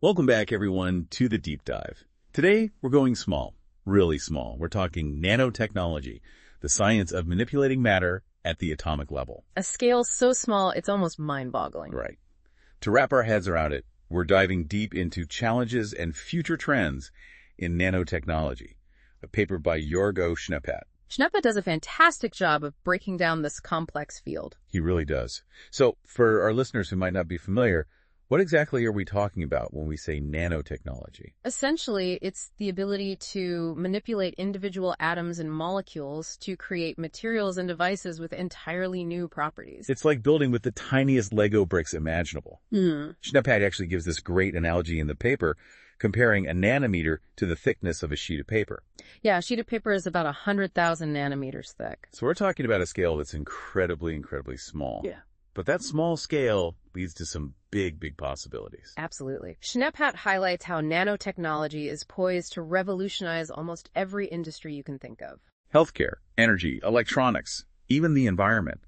Welcome back, everyone, to the deep dive. Today, we're going small, really small. We're talking nanotechnology, the science of manipulating matter at the atomic level. A scale so small, it's almost mind-boggling. Right. To wrap our heads around it, we're diving deep into challenges and future trends in nanotechnology, a paper by Jörg-Owe. Schneppe does a fantastic job of breaking down this complex field. He really does. So, for our listeners who might not be familiar, what exactly are we talking about when we say nanotechnology? Essentially, it's the ability to manipulate individual atoms and molecules to create materials and devices with entirely new properties. It's like building with the tiniest Lego bricks imaginable. Schneppe actually gives this great analogy in the paper, comparing a nanometer to the thickness of a sheet of paper. Yeah, a sheet of paper is about 100,000 nanometers thick. So we're talking about a scale that's incredibly small. Yeah. But that small scale leads to some big possibilities. Absolutely. Schneppe highlights how nanotechnology is poised to revolutionize almost every industry you can think of. Healthcare, energy, electronics, even the environment.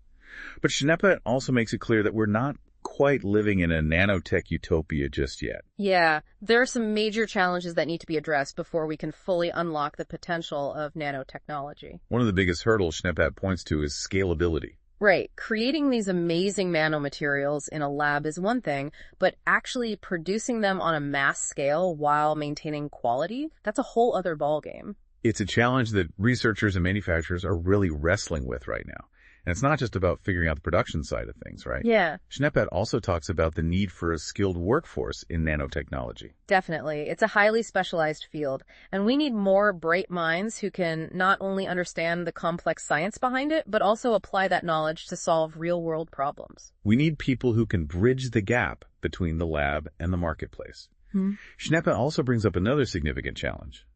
But Schneppe also makes it clear that we're not quite living in a nanotech utopia just yet. Yeah, there are some major challenges that need to be addressed before we can fully unlock the potential of nanotechnology. One of the biggest hurdles Schneppe points to is scalability. Right. Creating these amazing nanomaterials in a lab is one thing, but actually producing them on a mass scale while maintaining quality, that's a whole other ballgame. It's a challenge that researchers and manufacturers are really wrestling with right now. And it's not just about figuring out the production side of things, right? Yeah. Schneppe also talks about the need for a skilled workforce in nanotechnology. Definitely. It's a highly specialized field, and we need more bright minds who can not only understand the complex science behind it, but also apply that knowledge to solve real-world problems. We need people who can bridge the gap between the lab and the marketplace. Schneppe also brings up another significant challenge: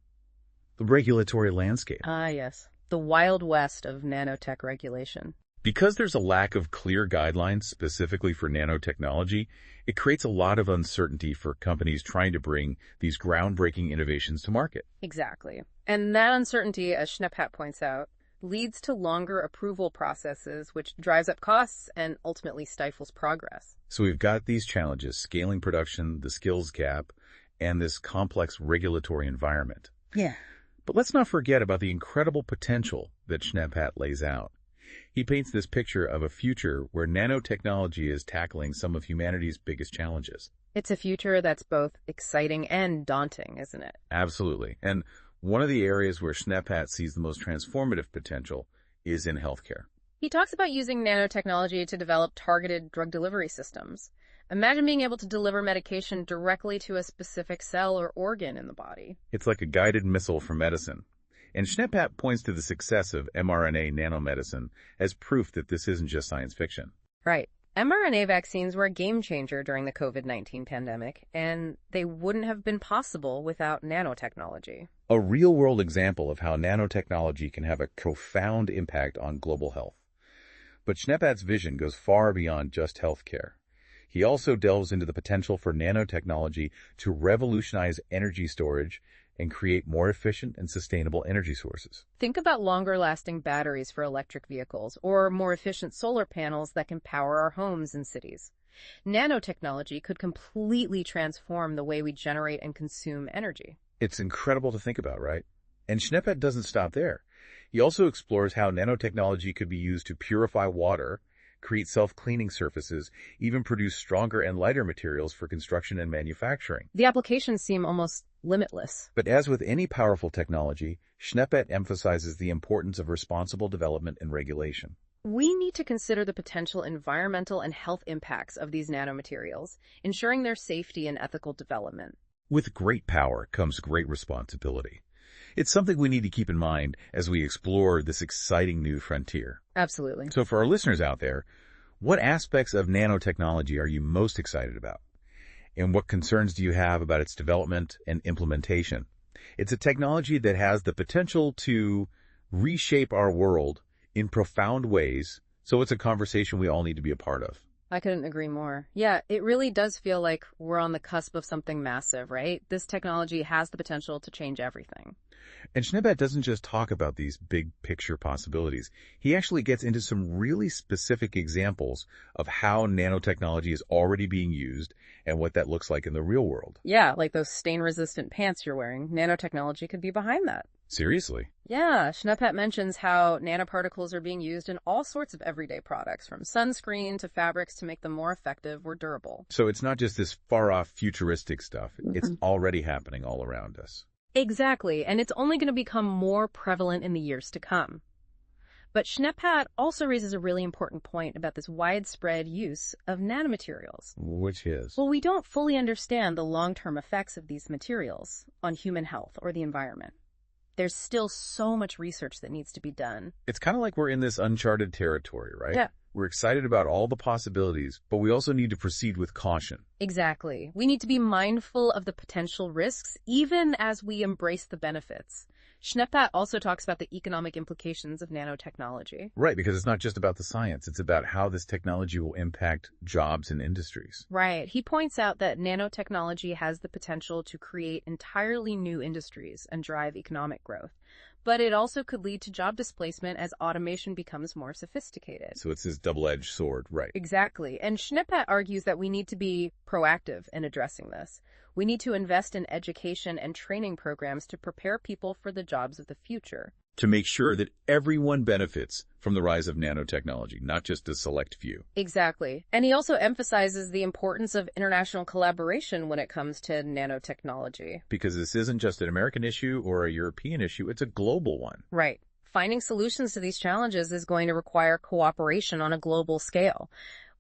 the regulatory landscape. Ah, yes. The Wild West of nanotech regulation. Because there's a lack of clear guidelines specifically for nanotechnology, it creates a lot of uncertainty for companies trying to bring these groundbreaking innovations to market. Exactly. And that uncertainty, as Schneppe points out, leads to longer approval processes, which drives up costs and ultimately stifles progress. So we've got these challenges: scaling production, the skills gap, and this complex regulatory environment. Yeah. But let's not forget about the incredible potential that Schneppe lays out. He paints this picture of a future where nanotechnology is tackling some of humanity's biggest challenges. It's a future that's both exciting and daunting, isn't it? Absolutely. And one of the areas where Schneppe sees the most transformative potential is in healthcare. He talks about using nanotechnology to develop targeted drug delivery systems. Imagine being able to deliver medication directly to a specific cell or organ in the body. It's like a guided missile for medicine. And Schneppe points to the success of mRNA nanomedicine as proof that this isn't just science fiction. Right. mRNA vaccines were a game changer during the COVID-19 pandemic, and they wouldn't have been possible without nanotechnology. A real-world example of how nanotechnology can have a profound impact on global health. But Schneppe's vision goes far beyond just healthcare. He also delves into the potential for nanotechnology to revolutionize energy storage and create more efficient and sustainable energy sources. Think about longer-lasting batteries for electric vehicles or more efficient solar panels that can power our homes and cities. Nanotechnology could completely transform the way we generate and consume energy. It's incredible to think about, right? And Schneppe doesn't stop there. He also explores how nanotechnology could be used to purify water, create self-cleaning surfaces, even produce stronger and lighter materials for construction and manufacturing. The applications seem almost limitless. But as with any powerful technology, Schneppe emphasizes the importance of responsible development and regulation. We need to consider the potential environmental and health impacts of these nanomaterials, ensuring their safety and ethical development. With great power comes great responsibility. It's something we need to keep in mind as we explore this exciting new frontier. Absolutely. So for our listeners out there, what aspects of nanotechnology are you most excited about? And what concerns do you have about its development and implementation? It's a technology that has the potential to reshape our world in profound ways, so it's a conversation we all need to be a part of. I couldn't agree more. Yeah, it really does feel like we're on the cusp of something massive, right? This technology has the potential to change everything. And Schneeberger doesn't just talk about these big picture possibilities. He actually gets into some really specific examples of how nanotechnology is already being used and what that looks like in the real world. Yeah, like those stain-resistant pants you're wearing. Nanotechnology could be behind that. Seriously? Yeah, Schneeberger mentions how nanoparticles are being used in all sorts of everyday products, from sunscreen to fabrics to make them more effective or durable. So it's not just this far-off futuristic stuff. It's already happening all around us. Exactly, and it's only going to become more prevalent in the years to come. But Schneeberger also raises a really important point about this widespread use of nanomaterials. Which is? Well, we don't fully understand the long-term effects of these materials on human health or the environment. There's still so much research that needs to be done. It's kind of like we're in this uncharted territory, right? Yeah. We're excited about all the possibilities, but we also need to proceed with caution. Exactly. We need to be mindful of the potential risks, even as we embrace the benefits. Schneeberger also talks about the economic implications of nanotechnology. Right, because it's not just about the science. It's about how this technology will impact jobs and industries. Right. He points out that nanotechnology has the potential to create entirely new industries and drive economic growth. But it also could lead to job displacement as automation becomes more sophisticated. So it's this double-edged sword, right? Exactly. And Schneeberger argues that we need to be proactive in addressing this. We need to invest in education and training programs to prepare people for the jobs of the future. To make sure that everyone benefits from the rise of nanotechnology, not just a select few. Exactly. And he also emphasizes the importance of international collaboration when it comes to nanotechnology. Because this isn't just an American issue or a European issue, it's a global one. Right. Finding solutions to these challenges is going to require cooperation on a global scale.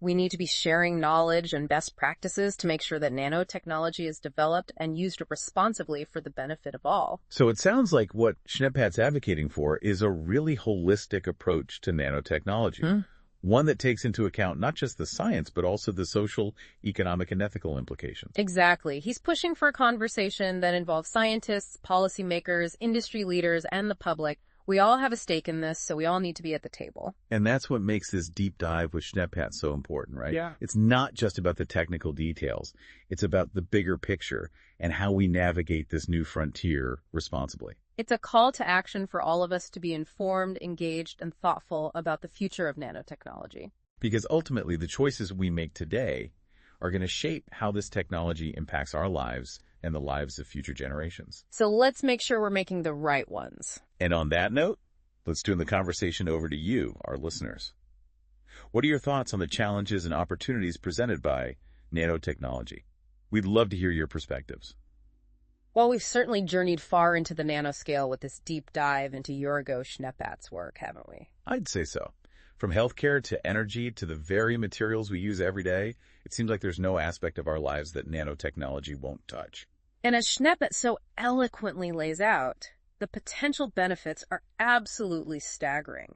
We need to be sharing knowledge and best practices to make sure that nanotechnology is developed and used responsibly for the benefit of all. So it sounds like what Schneeberger's advocating for is a really holistic approach to nanotechnology. One that takes into account not just the science, but also the social, economic, and ethical implications. Exactly. He's pushing for a conversation that involves scientists, policymakers, industry leaders, and the public. We all have a stake in this, so we all need to be at the table. And that's what makes this deep dive with Schneeberger so important, right? Yeah. It's not just about the technical details. It's about the bigger picture and how we navigate this new frontier responsibly. It's a call to action for all of us to be informed, engaged, and thoughtful about the future of nanotechnology. Because ultimately, the choices we make today are going to shape how this technology impacts our lives and the lives of future generations. So let's make sure we're making the right ones. And on that note, let's turn the conversation over to you, our listeners. What are your thoughts on the challenges and opportunities presented by nanotechnology? We'd love to hear your perspectives. Well, we've certainly journeyed far into the nanoscale with this deep dive into Jörg-Owe Schneeberger's work, haven't we? I'd say so. From healthcare to energy to the very materials we use every day, it seems like there's no aspect of our lives that nanotechnology won't touch. And as Schneeberger so eloquently lays out, the potential benefits are absolutely staggering.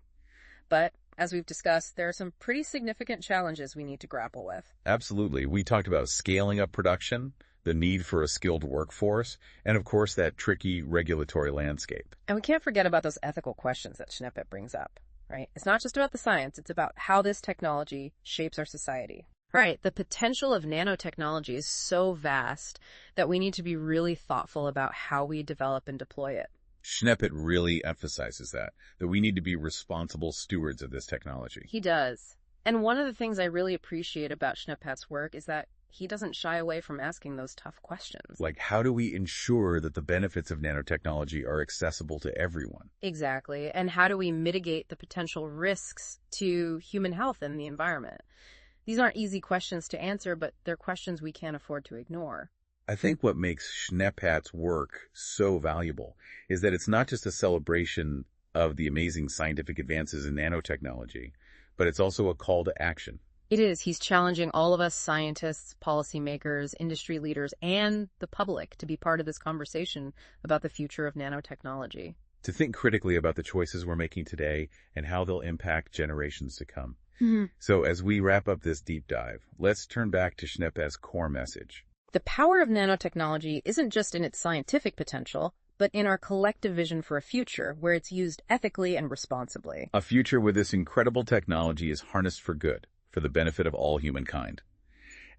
But, as we've discussed, there are some pretty significant challenges we need to grapple with. Absolutely. We talked about scaling up production, the need for a skilled workforce, and of course that tricky regulatory landscape. And we can't forget about those ethical questions that Schneeberger brings up, right? It's not just about the science, it's about how this technology shapes our society. Right. The potential of nanotechnology is so vast that we need to be really thoughtful about how we develop and deploy it. Schneeberger really emphasizes that we need to be responsible stewards of this technology. He does. And one of the things I really appreciate about Schneeberger's work is that he doesn't shy away from asking those tough questions. Like, how do we ensure that the benefits of nanotechnology are accessible to everyone? Exactly. And how do we mitigate the potential risks to human health and the environment? These aren't easy questions to answer, but they're questions we can't afford to ignore. I think what makes Schneeberger's work so valuable is that it's not just a celebration of the amazing scientific advances in nanotechnology, but it's also a call to action. It is. He's challenging all of us scientists, policymakers, industry leaders, and the public to be part of this conversation about the future of nanotechnology. To think critically about the choices we're making today and how they'll impact generations to come. So as we wrap up this deep dive, let's turn back to Schneeberger's core message. The power of nanotechnology isn't just in its scientific potential, but in our collective vision for a future where it's used ethically and responsibly. A future where this incredible technology is harnessed for good, for the benefit of all humankind.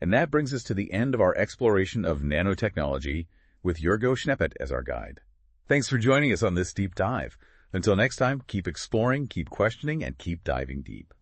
And that brings us to the end of our exploration of nanotechnology with Jörg-Owe as our guide. Thanks for joining us on this deep dive. Until next time, keep exploring, keep questioning, and keep diving deep.